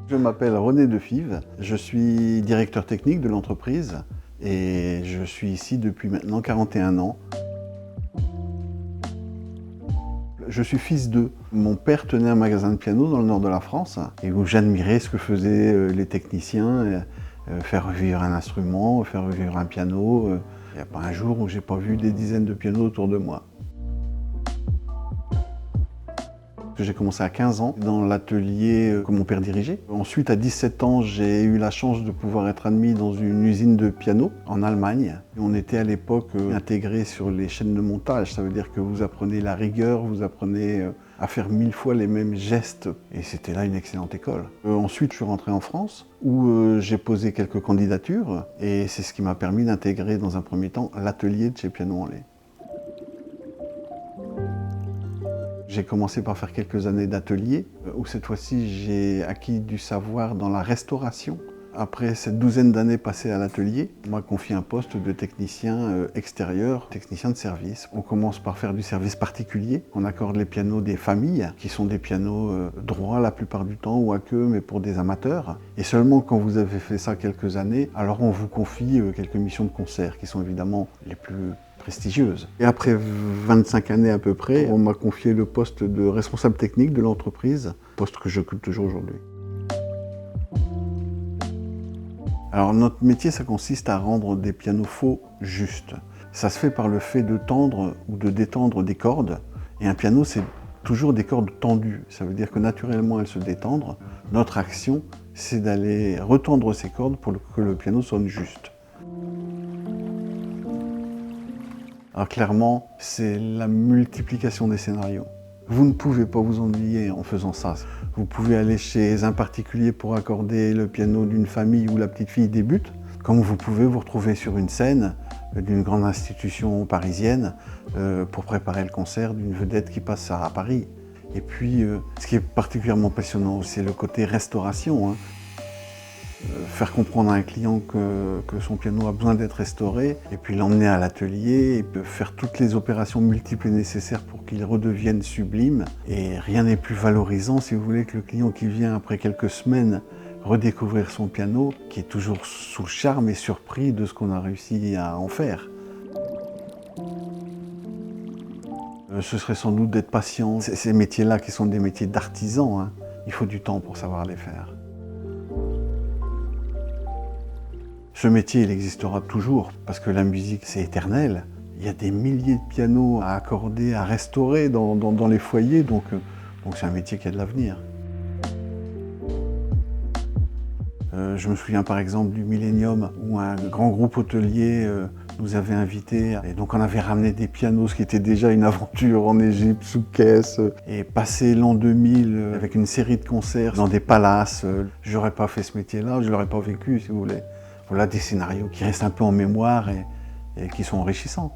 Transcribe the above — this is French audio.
Je m'appelle René Defive, je suis directeur technique de l'entreprise et je suis ici depuis maintenant 41 ans. Je suis fils d'eux. Mon père tenait un magasin de piano dans le nord de la France et où j'admirais ce que faisaient les techniciens, faire revivre un instrument, faire revivre un piano. Il n'y a pas un jour où j'ai pas vu des dizaines de pianos autour de moi. J'ai commencé à 15 ans dans l'atelier que mon père dirigeait. Ensuite, à 17 ans, j'ai eu la chance de pouvoir être admis dans une usine de piano en Allemagne. On était à l'époque intégrés sur les chaînes de montage. Ça veut dire que vous apprenez la rigueur, vous apprenez à faire 1000 fois les mêmes gestes. Et c'était là une excellente école. Ensuite, je suis rentré en France où j'ai posé quelques candidatures. Et c'est ce qui m'a permis d'intégrer dans un premier temps l'atelier de chez Piano en Lait. J'ai commencé par faire quelques années d'atelier, où cette fois-ci j'ai acquis du savoir dans la restauration. Après cette douzaine d'années passées à l'atelier, on m'a confié un poste de technicien extérieur, technicien de service. On commence par faire du service particulier. On accorde les pianos des familles, qui sont des pianos droits la plupart du temps, ou à queue, mais pour des amateurs. Et seulement quand vous avez fait ça quelques années, alors on vous confie quelques missions de concert, qui sont évidemment les plus prestigieuses. Et après 25 années à peu près, on m'a confié le poste de responsable technique de l'entreprise, poste que j'occupe toujours aujourd'hui. Alors notre métier, ça consiste à rendre des pianos faux justes. Ça se fait par le fait de tendre ou de détendre des cordes. Et un piano, c'est toujours des cordes tendues. Ça veut dire que naturellement, elles se détendent. Notre action, c'est d'aller retendre ces cordes pour que le piano sonne juste. Alors clairement, c'est la multiplication des scénarios. Vous ne pouvez pas vous ennuyer en faisant ça. Vous pouvez aller chez un particulier pour accorder le piano d'une famille où la petite fille débute, comme vous pouvez vous retrouver sur une scène d'une grande institution parisienne pour préparer le concert d'une vedette qui passe à Paris. Et puis, ce qui est particulièrement passionnant, c'est le côté restauration. Faire comprendre à un client que son piano a besoin d'être restauré, et puis l'emmener à l'atelier, et faire toutes les opérations multiples et nécessaires pour qu'il redevienne sublime. Et rien n'est plus valorisant, si vous voulez, que le client qui vient après quelques semaines redécouvrir son piano, qui est toujours sous le charme et surpris de ce qu'on a réussi à en faire. Ce serait sans doute d'être patient. Ces métiers-là qui sont des métiers d'artisans, il faut du temps pour savoir les faire. Ce métier, il existera toujours, parce que la musique, c'est éternel. Il y a des milliers de pianos à accorder, à restaurer dans les foyers, donc c'est un métier qui a de l'avenir. Je me souviens par exemple du Millennium, où un grand groupe hôtelier nous avait invités, et donc on avait ramené des pianos, ce qui était déjà une aventure en Égypte, sous caisse, et passé l'an 2000 avec une série de concerts dans des palaces. J'aurais pas fait ce métier-là, je l'aurais pas vécu, si vous voulez. Voilà des scénarios qui restent un peu en mémoire et qui sont enrichissants.